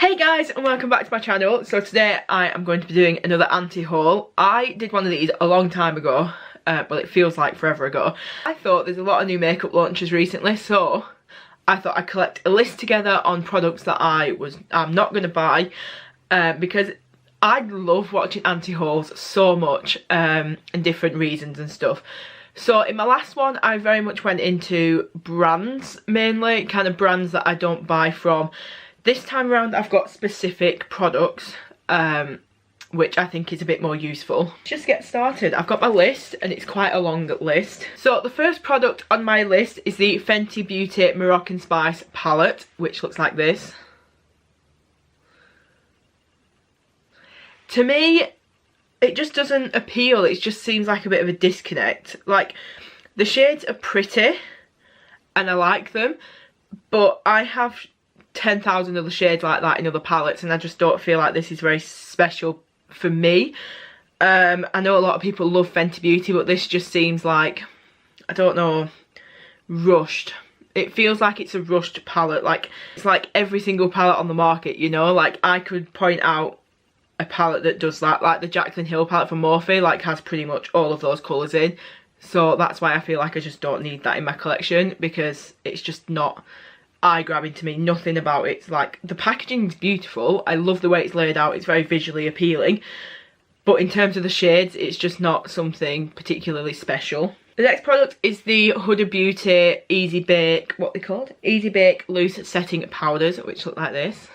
Hey guys, and welcome back to my channel. So today I am going to be doing another anti-haul. I did one of these a long time ago, well it feels like forever ago. I thought there's a lot of new makeup launches recently, so I thought I'd collect a list together on products that I'm not going to buy, because I love watching anti-hauls so much, and different reasons and stuff. So in my last one I very much went into brands mainly, kind of brands that I don't buy from. This time around I've got specific products, which I think is a bit more useful. Just get started. I've got my list and it's quite a long list. So the first product on my list is the Fenty Beauty Moroccan Spice palette, which looks like this. To me, it just doesn't appeal. It just seems like a bit of a disconnect. Like, the shades are pretty and I like them, but I have 10,000 other shades like that in other palettes and I just don't feel like this is very special for me. I know a lot of people love Fenty Beauty, but this just seems like, I don't know, rushed. It feels like it's a rushed palette. Like, it's like every single palette on the market, you know? Like, I could point out a palette that does that, like the Jaclyn Hill palette from Morphe, like has pretty much all of those colours in. So that's why I feel like I just don't need that in my collection, because it's just not eye-grabbing to me. Nothing about it's like, the packaging's beautiful, I love the way it's laid out, it's very visually appealing, but in terms of the shades it's just not something particularly special. The next product is the Huda Beauty Easy Bake, what they called? Easy Bake Loose Setting Powders, which look like this.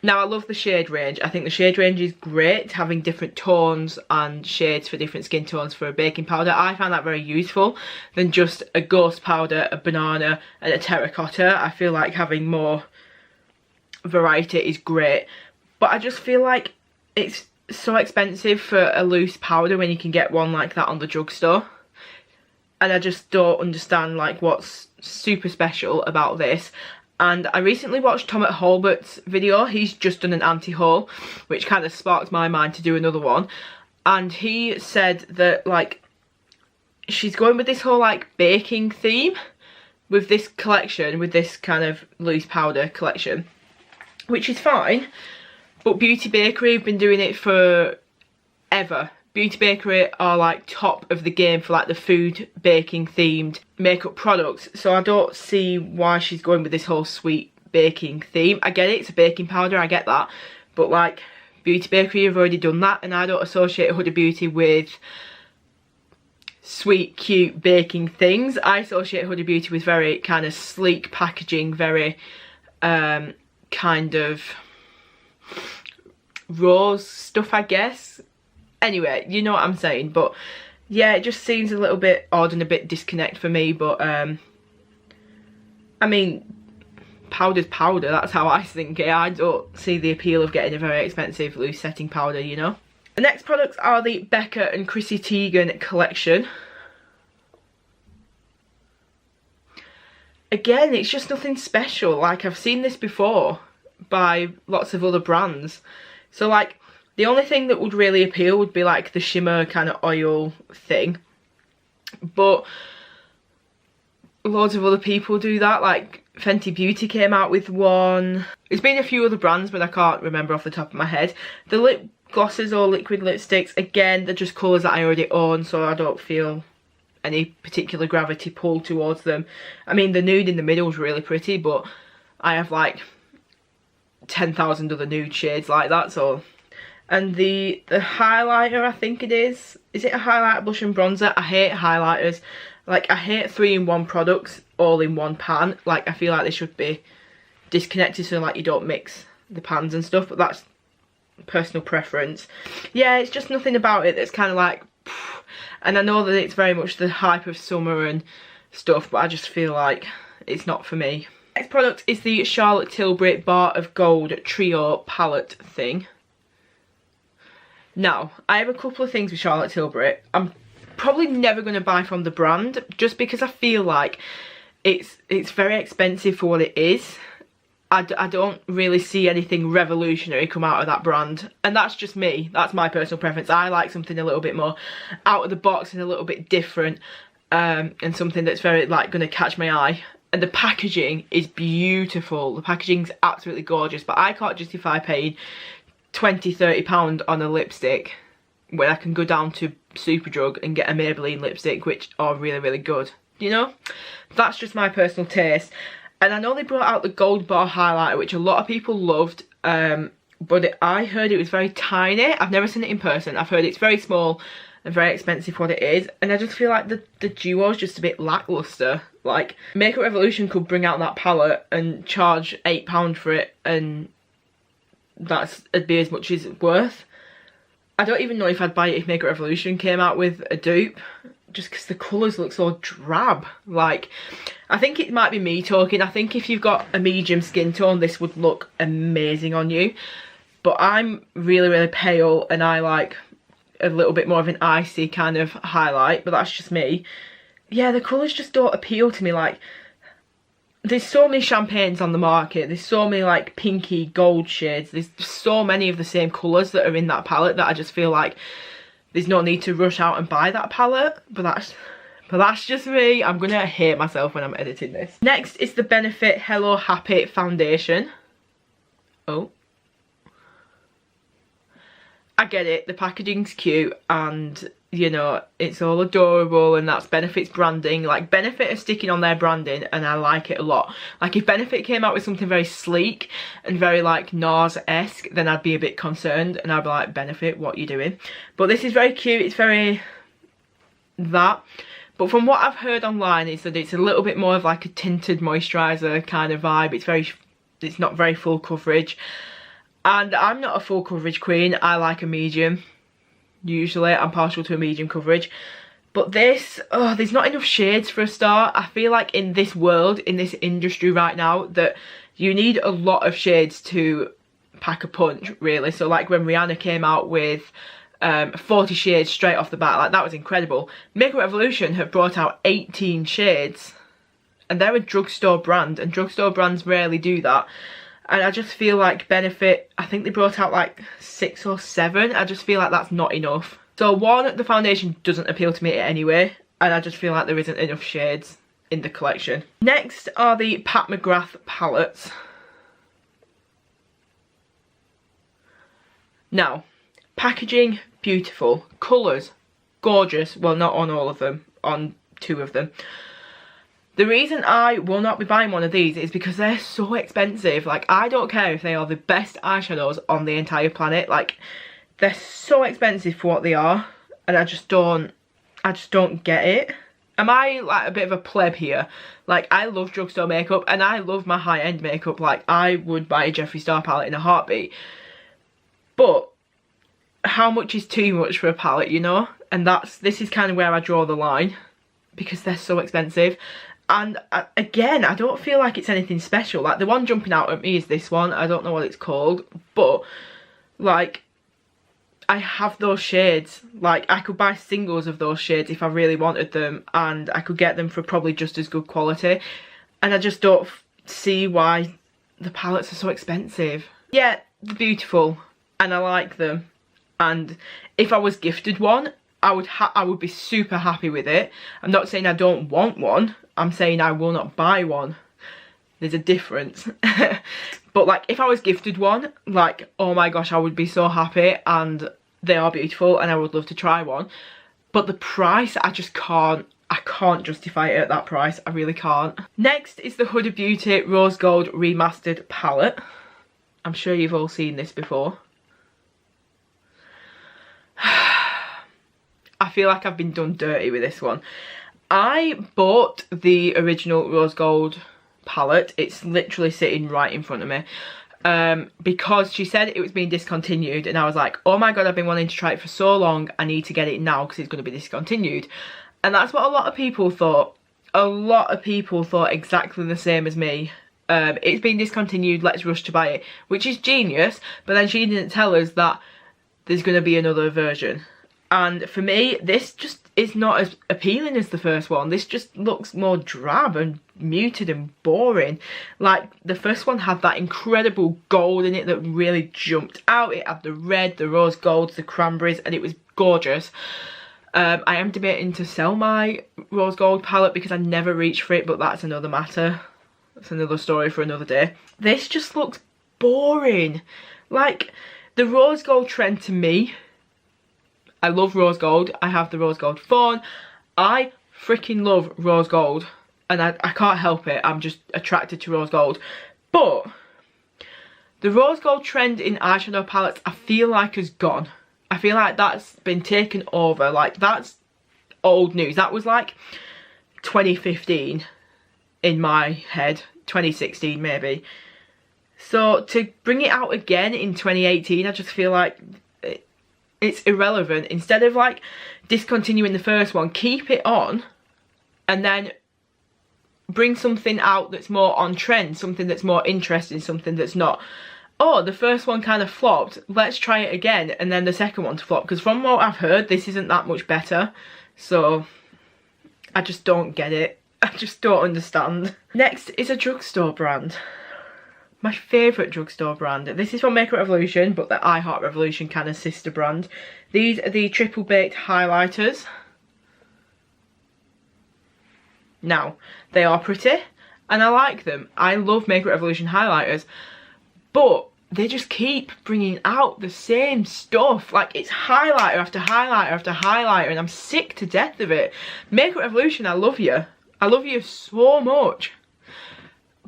Now I love the shade range. I think the shade range is great, having different tones and shades for different skin tones for a baking powder. I find that very useful than just a ghost powder, a banana and a terracotta. I feel like having more variety is great, but I just feel like it's so expensive for a loose powder when you can get one like that on the drugstore. And I just don't understand like what's super special about this. And I recently watched Tom at Halbert's video. He's just done an anti-haul, which kind of sparked my mind to do another one. And he said that, like, she's going with this whole, like, baking theme with this collection, with this kind of loose powder collection, which is fine. But Beauty Bakery have been doing it for ever. Beauty Bakery are like top of the game for like the food baking themed makeup products, so I don't see why she's going with this whole sweet baking theme. I get it, it's a baking powder, I get that, but like Beauty Bakery have already done that, and I don't associate Huda Beauty with sweet cute baking things. I associate Huda Beauty with very kind of sleek packaging, very kind of rose stuff, I guess. Anyway, you know what I'm saying, but yeah, it just seems a little bit odd and a bit disconnect for me, but I mean, powder's powder, that's how I think it. I don't see the appeal of getting a very expensive loose setting powder, you know. The next products are the Becca and Chrissy Teigen collection. Again, it's just nothing special. Like, I've seen this before by lots of other brands, so like, the only thing that would really appeal would be like the shimmer kind of oil thing. But loads of other people do that, like Fenty Beauty came out with one. There's been a few other brands, but I can't remember off the top of my head. The lip glosses or liquid lipsticks, again, they're just colours that I already own, so I don't feel any particular gravity pull towards them. I mean, the nude in the middle is really pretty, but I have like 10,000 other nude shades like that, so... And the highlighter, I think it is it a highlighter, blush and bronzer? I hate highlighters. Like, I hate 3-in-1 products all in one pan. Like, I feel like they should be disconnected so like you don't mix the pans and stuff, but that's personal preference. Yeah, it's just nothing about it that's kind of like, phew. And I know that it's very much the hype of summer and stuff, but I just feel like it's not for me. Next product is the Charlotte Tilbury Bar of Gold Trio palette thing. Now, I have a couple of things with Charlotte Tilbury. I'm probably never going to buy from the brand, just because I feel like it's very expensive for what it is. I don't really see anything revolutionary come out of that brand, and that's just me. That's my personal preference. I like something a little bit more out of the box and a little bit different, and something that's very like going to catch my eye. and the packaging is beautiful. The packaging's absolutely gorgeous, but I can't justify paying £20–30 on a lipstick when I can go down to Superdrug and get a Maybelline lipstick, which are really, really good. You know, that's just my personal taste. And I know they brought out the gold bar highlighter, which a lot of people loved, but I heard it was very tiny. I've never seen it in person. I've heard it's very small and very expensive for what it is, and I just feel like the duo's just a bit lackluster. Like, Makeup Revolution could bring out that palette and charge £8 for it, and it'd be as much as it's worth. I don't even know if I'd buy it if Makeup Revolution came out with a dupe, just because the colours look so drab. Like, I think it might be me talking. I think if you've got a medium skin tone, this would look amazing on you. But I'm really, really pale, and I like a little bit more of an icy kind of highlight, but that's just me. Yeah, the colours just don't appeal to me. Like, there's so many champagnes on the market, there's so many like pinky gold shades, there's so many of the same colours that are in that palette that I just feel like there's no need to rush out and buy that palette. But that's just me. I'm gonna hate myself when I'm editing this. Next is the Benefit Hello Happy foundation. Oh, I get it, the packaging's cute and, you know, it's all adorable, and that's Benefit's branding. Like, Benefit are sticking on their branding and I like it a lot. Like, if Benefit came out with something very sleek and very like NARS-esque, then I'd be a bit concerned and I'd be like, Benefit, what are you doing? But this is very cute, it's very that. But from what I've heard online is that it's a little bit more of like a tinted moisturiser kind of vibe. It's not very full coverage. And I'm not a full coverage queen, I like a medium. Usually I'm partial to a medium coverage. But this, oh, there's not enough shades for a start. I feel like in this world, in this industry right now, that you need a lot of shades to pack a punch, really. So like when Rihanna came out with 40 shades straight off the bat, like, that was incredible. Makeup Revolution have brought out 18 shades. And they're a drugstore brand, and drugstore brands rarely do that. And I just feel like Benefit, I think they brought out like 6 or 7. I just feel like that's not enough. So one, the foundation doesn't appeal to me anyway, and I just feel like there isn't enough shades in the collection. Next are the Pat McGrath palettes. Now, packaging, beautiful. Colours, gorgeous. Well, not on all of them, on 2 of them. The reason I will not be buying one of these is because they're so expensive. Like, I don't care if they are the best eyeshadows on the entire planet. Like, they're so expensive for what they are, and I just don't get it. Am I like a bit of a pleb here? Like, I love drugstore makeup and I love my high-end makeup. Like, I would buy a Jeffree Star palette in a heartbeat. But how much is too much for a palette, you know? And this is kind of where I draw the line, because they're so expensive. And again, I don't feel like it's anything special. Like, the one jumping out at me is this one. I don't know what it's called, but like, I have those shades. Like, I could buy singles of those shades if I really wanted them, and I could get them for probably just as good quality. And I just don't see why the palettes are so expensive. Yeah, they're beautiful and I like them. And if I was gifted one, I would be super happy with it. I'm not saying I don't want one. I'm saying I will not buy one. There's a difference. But like, if I was gifted one, like, oh my gosh, I would be so happy, and they are beautiful and I would love to try one. But the price, I can't justify it at that price. I really can't. Next is the Huda Beauty Rose Gold Remastered palette. I'm sure you've all seen this before. I feel like I've been done dirty with this one. I bought the original Rose Gold palette. It's literally sitting right in front of me. Because she said it was being discontinued, and I was like, oh my god, I've been wanting to try it for so long. I need to get it now because it's going to be discontinued. And that's what a lot of people thought. A lot of people thought exactly the same as me. It's been discontinued, let's rush to buy it. Which is genius, but then she didn't tell us that there's going to be another version. And for me, this just is not as appealing as the first one. This just looks more drab and muted and boring. Like, the first one had that incredible gold in it that really jumped out. It had the red, the rose golds, the cranberries, and it was gorgeous. I am debating to sell my rose gold palette because I never reach for it, but that's another matter. That's another story for another day. This just looks boring. Like, the rose gold trend to me, I love rose gold. I have the rose gold phone. I freaking love rose gold. And I can't help it. I'm just attracted to rose gold. But the rose gold trend in eyeshadow palettes, I feel like has gone. I feel like that's been taken over. Like, that's old news. That was like 2015 in my head. 2016 maybe. So to bring it out again in 2018, I just feel like it's irrelevant. Instead of like discontinuing the first one, keep it on and then bring something out that's more on trend, something that's more interesting, something that's not, oh, the first one kind of flopped, let's try it again, and then the second one to flop, because from what I've heard, this isn't that much better. So I just don't get it. I just don't understand. Next is a drugstore brand. My favourite drugstore brand. This is from Makeup Revolution, but the I Heart Revolution kind of sister brand. These are the Triple Baked Highlighters. Now, they are pretty, and I like them. I love Makeup Revolution highlighters, but they just keep bringing out the same stuff. Like, it's highlighter after highlighter after highlighter, and I'm sick to death of it. Makeup Revolution, I love you. I love you so much.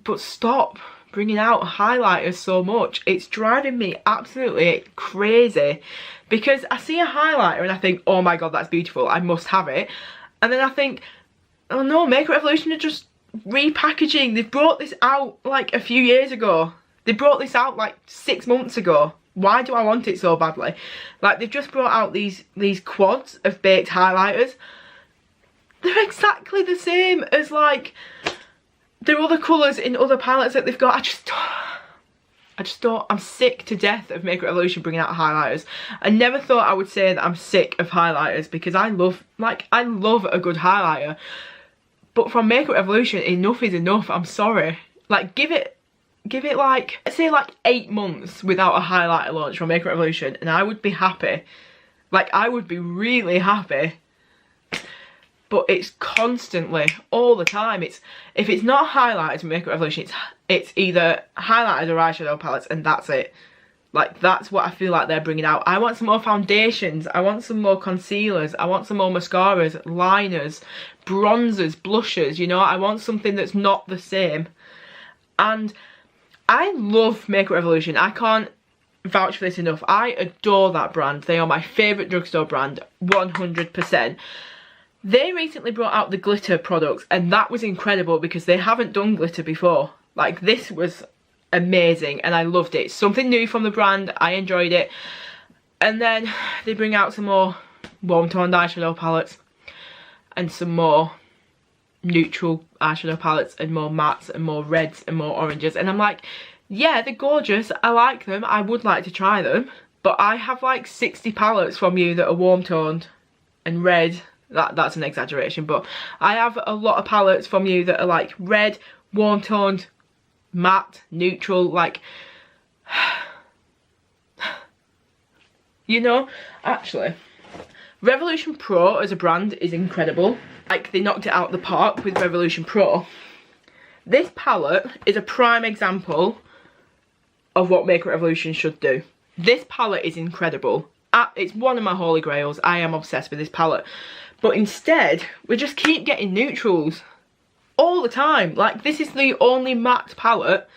But stop bringing out highlighters so much. It's driving me absolutely crazy, because I see a highlighter and I think, oh my god, that's beautiful, I must have it. And then I think, oh no, Makeup Revolution are just repackaging. They've brought this out like a few years ago. They brought this out like 6 months ago. Why do I want it so badly? Like, they've just brought out these quads of baked highlighters. They're exactly the same as like their other colours in other palettes that they've got. I just don't, I'm sick to death of Makeup Revolution bringing out highlighters. I never thought I would say that I'm sick of highlighters, because I love a good highlighter. But from Makeup Revolution, enough is enough. I'm sorry. Like, give it like, let's say like 8 months without a highlighter launch from Makeup Revolution, and I would be happy. Like, I would be really happy. But it's constantly, all the time. If it's not highlighters from Makeup Revolution, it's either highlighters or eyeshadow palettes, and that's it. Like, that's what I feel like they're bringing out. I want some more foundations. I want some more concealers. I want some more mascaras, liners, bronzers, blushes, you know. I want something that's not the same. And I love Makeup Revolution. I can't vouch for this enough. I adore that brand. They are my favourite drugstore brand, 100%. They recently brought out the glitter products, and that was incredible because they haven't done glitter before. Like, this was amazing and I loved it. Something new from the brand. I enjoyed it. And then they bring out some more warm toned eyeshadow palettes and some more neutral eyeshadow palettes and more mattes and more reds and more oranges, and I'm like, yeah, they're gorgeous, I like them, I would like to try them, but I have like 60 palettes from you that are warm toned and red. That's an exaggeration, but I have a lot of palettes from you that are like red, warm toned, matte, neutral, like, you know. Actually, Revolution Pro as a brand is incredible. Like, they knocked it out of the park with Revolution Pro. This palette is a prime example of what Makeup Revolution should do. This palette is incredible. It's one of my holy grails. I am obsessed with this palette. But instead, we just keep getting neutrals all the time. Like, this is the only matte palette,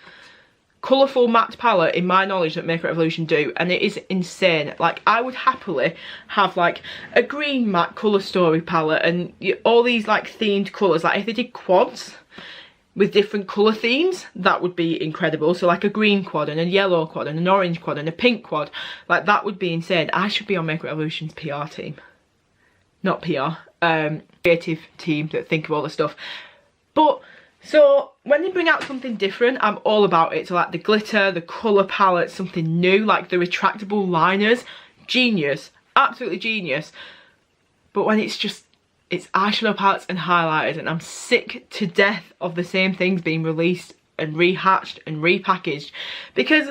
colourful matte palette in my knowledge that Makeup Revolution do, and it is insane. Like, I would happily have like a green matte Colour Story palette and all these like themed colours. Like, if they did quads with different colour themes, that would be incredible. So like a green quad and a yellow quad and an orange quad and a pink quad, like, that would be insane. I should be on Makeup Revolution's PR team. Not PR, creative team that think of all the stuff. But, so, when they bring out something different, I'm all about it. So like the glitter, the colour palette, something new, like the retractable liners, genius, absolutely genius. But when it's just, it's eyeshadow palettes and highlighters, and I'm sick to death of the same things being released and rehatched and repackaged, because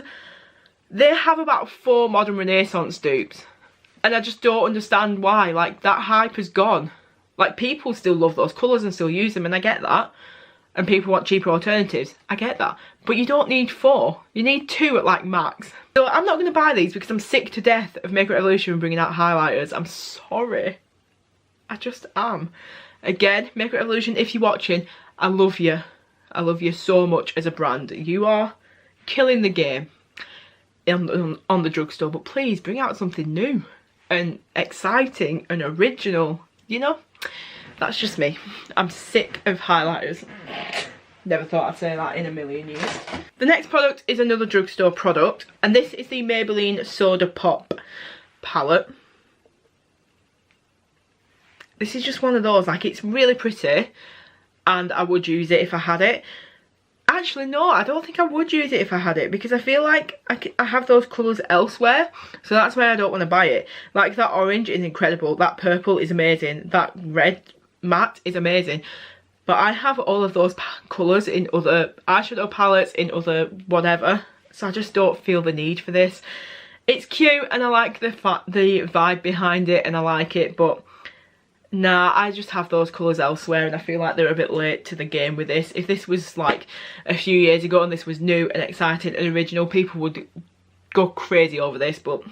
they have about 4 Modern Renaissance dupes. And I just don't understand why. Like, that hype has gone. Like, people still love those colours and still use them, and I get that. And people want cheaper alternatives. I get that. But you don't need 4. You need 2 at like max. So I'm not going to buy these because I'm sick to death of Makeup Revolution bringing out highlighters. I'm sorry. I just am. Again, Makeup Revolution, if you're watching, I love you. I love you so much as a brand. You are killing the game on the drugstore. But please bring out something new and exciting and original, you know? That's just me. I'm sick of highlighters. Never thought I'd say that in a million years. The next product is another drugstore product, and this is the Maybelline Soda Pop palette. This is just one of those, like, it's really pretty and I would use it if I had it. Actually, no, I don't think I would use it if I had it, because I feel like I have those colours elsewhere, so that's why I don't want to buy it. Like, that orange is incredible, that purple is amazing, that red matte is amazing, but I have all of those colours in other eyeshadow palettes, in other whatever, so I just don't feel the need for this. It's cute and I like the vibe behind it and I like it, but nah, I just have those colours elsewhere and I feel like they're a bit late to the game with this. If this was like a few years ago and this was new and exciting and original, people would go crazy over this, but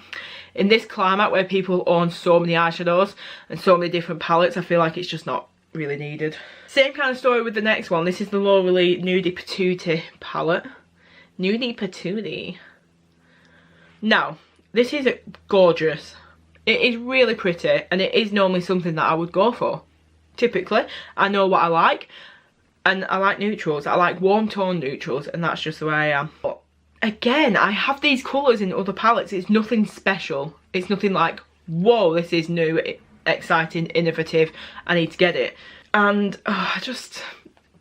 in this climate where people own so many eyeshadows and so many different palettes, I feel like it's just not really needed. Same kind of story with the next one. This is the L'Oreal Nudie Patootie palette. Nudie Patootie. Now, this is gorgeous. It is really pretty and it is normally something that I would go for. Typically, I know what I like and I like neutrals. I like warm tone neutrals and that's just the way I am. But again, I have these colours in other palettes. It's nothing special. It's nothing like, whoa, this is new, exciting, innovative, I need to get it. And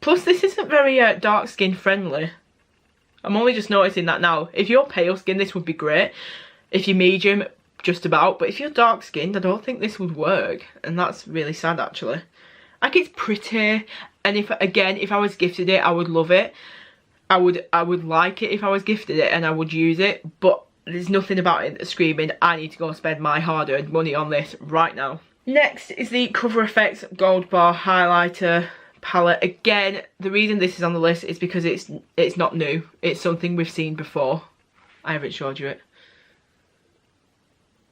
plus this isn't very dark skin friendly. I'm only just noticing that now. If you're pale skin, this would be great. If you're medium, just about. But if you're dark skinned, I don't think this would work. And that's really sad, actually. Like, it's pretty. And if I was gifted it, I would love it. I would like it if I was gifted it and I would use it. But there's nothing about it that's screaming, I need to go spend my hard-earned money on this right now. Next is the Cover FX Gold Bar Highlighter palette. Again, the reason this is on the list is because it's not new. It's something we've seen before. I haven't showed you it.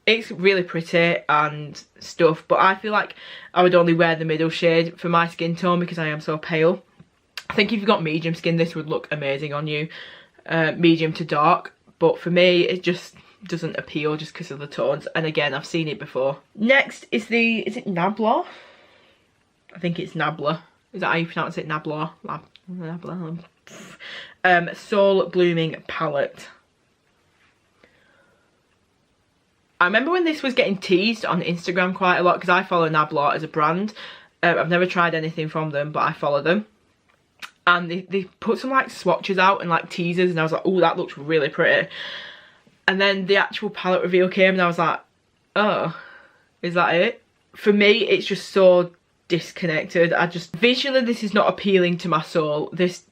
It's really pretty and stuff, but I feel like I would only wear the middle shade for my skin tone because I am so pale. I think if you've got medium skin, this would look amazing on you. Medium to dark, but for me, it just doesn't appeal just because of the tones. And again, I've seen it before. Next is is it Nabla? I think it's Nabla. Is that how you pronounce it? Nabla? Nabla. Soul Blooming palette. I remember when this was getting teased on Instagram quite a lot because I follow Nabla as a brand. I've never tried anything from them, but I follow them. And they put some like swatches out and like teasers and I was like, oh, that looks really pretty. And then the actual palette reveal came and I was like, oh, is that it? For me, it's just so disconnected. Visually, this is not appealing to my soul. This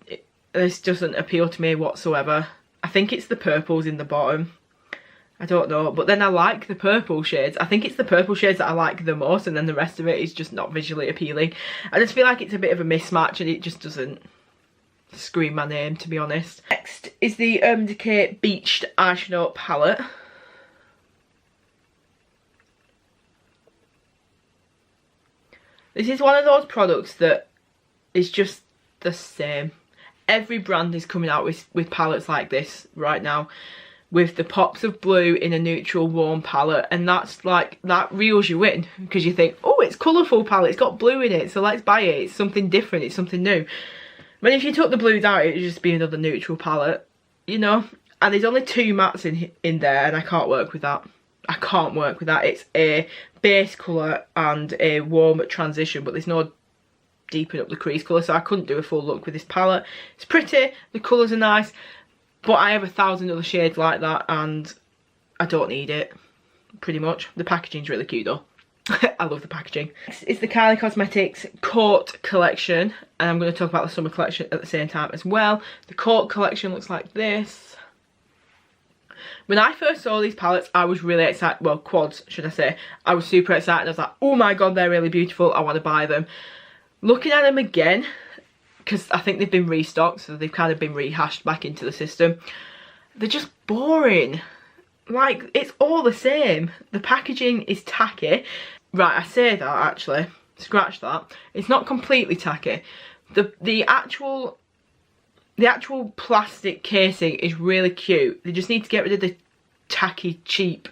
doesn't appeal to me whatsoever. I think it's the purples in the bottom. I don't know, but then I like the purple shades. I think it's the purple shades that I like the most and then the rest of it is just not visually appealing. I just feel like it's a bit of a mismatch and it just doesn't scream my name, to be honest. Next is the Decay Beach eyeshadow palette. This is one of those products that is just the same. Every brand is coming out with palettes like this right now, with the pops of blue in a neutral warm palette, and that's like, that reels you in because you think, oh, it's colourful palette, it's got blue in it, so let's buy it, it's something different, it's something new. But if you took the blues out, it would just be another neutral palette, you know. And there's only 2 mattes in there and I can't work with that. I can't work with that. It's a base colour and a warm transition, but there's no deepen up the crease colour, so I couldn't do a full look with this palette. It's pretty, the colours are nice, but I have 1,000 other shades like that and I don't need it, pretty much. The packaging's really cute though. I love the packaging. Next is the Kylie Cosmetics Court collection, and I'm going to talk about the summer collection at the same time as well. The Court collection looks like this. When I first saw these palettes, I was really excited. Well, quads, should I say. I was super excited. I was like, oh my god, they're really beautiful. I want to buy them. Looking at them again, because I think they've been restocked, so they've kind of been rehashed back into the system. They're just boring. Like, it's all the same. The packaging is tacky. Right, I say that actually. Scratch that. It's not completely tacky. The actual plastic casing is really cute. They just need to get rid of the tacky, cheap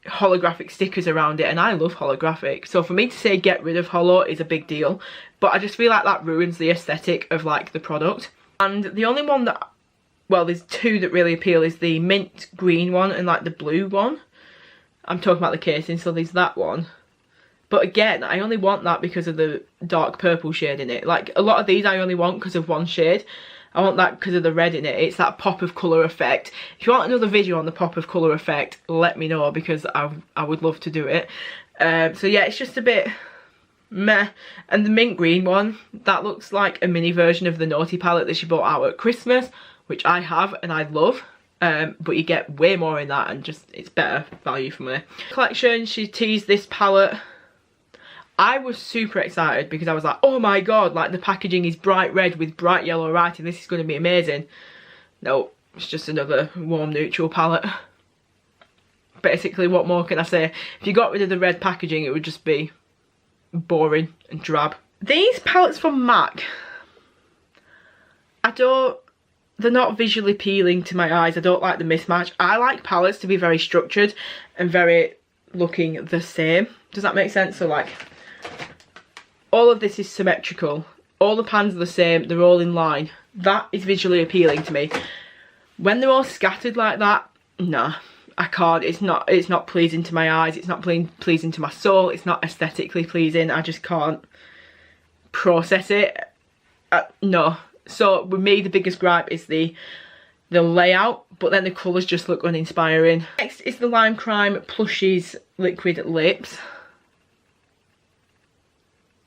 holographic stickers around it, and I love holographic, so for me to say get rid of holo is a big deal, but I just feel like that ruins the aesthetic of like the product. And the only one that, well, there's two that really appeal, is the mint green one and like the blue one. I'm talking about the casing, so there's that one. But again, I only want that because of the dark purple shade in it. Like, a lot of these I only want because of one shade. I want that because of the red in it. It's that pop of colour effect. If you want another video on the pop of colour effect, let me know, because I would love to do it. So yeah, it's just a bit meh. And the mint green one, that looks like a mini version of the Naughty palette that she bought out at Christmas, which I have and I love. But you get way more in that, and just, it's better value for money. Collection, she teased this palette. I was super excited because I was like, oh my god, like the packaging is bright red with bright yellow writing, this is going to be amazing. No, it's just another warm neutral palette. Basically, what more can I say? If you got rid of the red packaging, it would just be boring and drab. These palettes from MAC, they're not visually appealing to my eyes. I don't like the mismatch. I like palettes to be very structured and very looking the same. Does that make sense? So like, all of this is symmetrical. All the pans are the same. They're all in line. That is visually appealing to me. When they're all scattered like that, nah, I can't. It's not pleasing to my eyes. It's not pleasing to my soul. It's not aesthetically pleasing. I just can't process it. No. So with me, the biggest gripe is the layout, but then the colours just look uninspiring. Next is the Lime Crime Plushies Liquid Lips.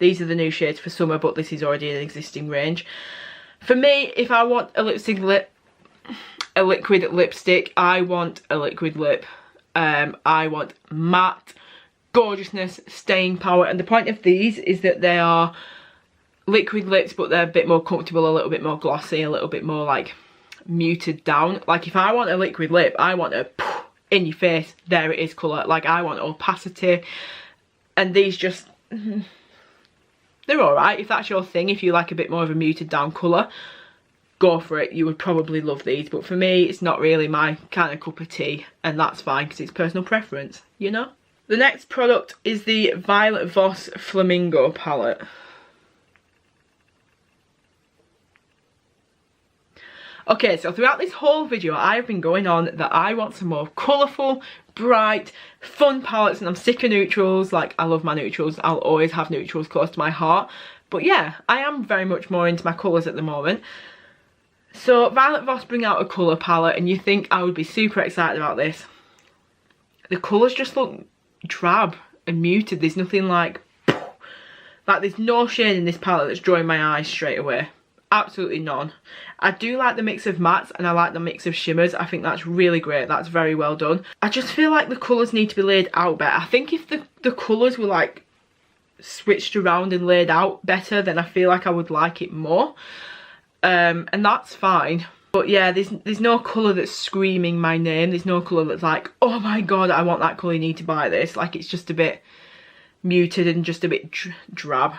These are the new shades for summer, but this is already an existing range. For me, if I want a liquid lipstick, I want a liquid lip. I want matte, gorgeousness, staying power, and the point of these is that they are liquid lips, but they're a bit more comfortable, a little bit more glossy, a little bit more like muted down. Like, if I want a liquid lip, I want a in your face, there it is colour. Like, I want opacity, and these just they're alright. If that's your thing, if you like a bit more of a muted down colour, go for it. You would probably love these, but for me, it's not really my kind of cup of tea, and that's fine because it's personal preference, you know. The next product is the Violet Voss Flamingo palette. Okay, so throughout this whole video, I have been going on that I want some more colourful, bright, fun palettes, and I'm sick of neutrals. Like, I love my neutrals. I'll always have neutrals close to my heart. But yeah, I am very much more into my colours at the moment. So Violet Voss bring out a colour palette, and you think I would be super excited about this. The colours just look drab and muted. There's nothing like there's no shade in this palette that's drawing my eyes straight away. Absolutely none. I do like the mix of mattes, and I like the mix of shimmers. I think that's really great. That's very well done. I just feel like the colours need to be laid out better. I think if the colours were like switched around and laid out better, then I feel like I would like it more. And that's fine. But yeah, there's no colour that's screaming my name. There's no colour that's like, oh my god, I want that colour, you need to buy this. Like, it's just a bit muted and just a bit drab,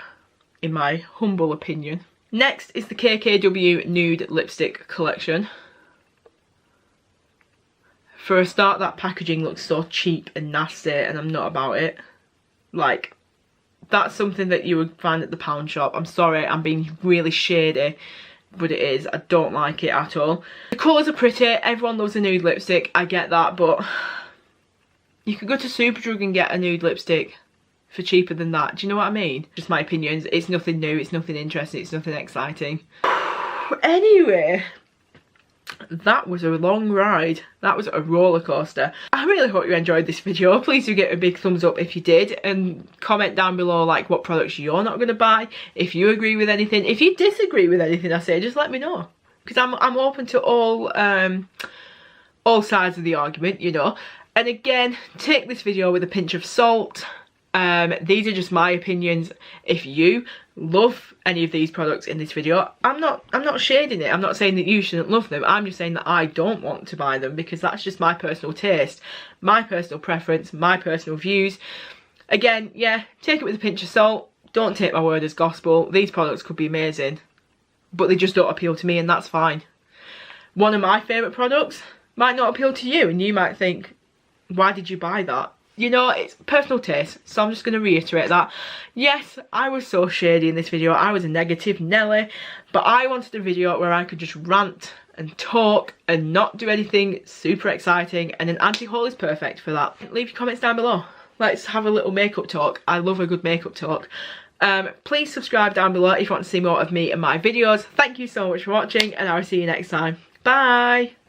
in my humble opinion. Next is the KKW Nude Lipstick Collection. For a start, that packaging looks so cheap and nasty, and I'm not about it. Like, that's something that you would find at the pound shop. I'm sorry, I'm being really shady, but it is. I don't like it at all. The colours are pretty. Everyone loves a nude lipstick. I get that, but you could go to Superdrug and get a nude lipstick for cheaper than that. Do you know what I mean? Just my opinions. It's nothing new, it's nothing interesting, it's nothing exciting. Anyway, that was a long ride. That was a roller coaster. I really hope you enjoyed this video. Please do give it a big thumbs up if you did, and comment down below like what products you're not going to buy, if you agree with anything. If you disagree with anything I say, just let me know, because I'm open to all all sides of the argument, you know. And again, take this video with a pinch of salt. These are just my opinions. If you love any of these products in this video, I'm not shading it. I'm not saying that you shouldn't love them. I'm just saying that I don't want to buy them because that's just my personal taste, my personal preference, my personal views. Again, yeah, take it with a pinch of salt. Don't take my word as gospel. These products could be amazing, but they just don't appeal to me, and that's fine. One of my favourite products might not appeal to you, and you might think, why did you buy that? You know, it's personal taste, so I'm just going to reiterate that. Yes, I was so shady in this video. I was a negative Nelly, but I wanted a video where I could just rant and talk and not do anything super exciting, and an anti-haul is perfect for that. Leave your comments down below. Let's have a little makeup talk. I love a good makeup talk. Please subscribe down below if you want to see more of me and my videos. Thank you so much for watching, and I will see you next time. Bye!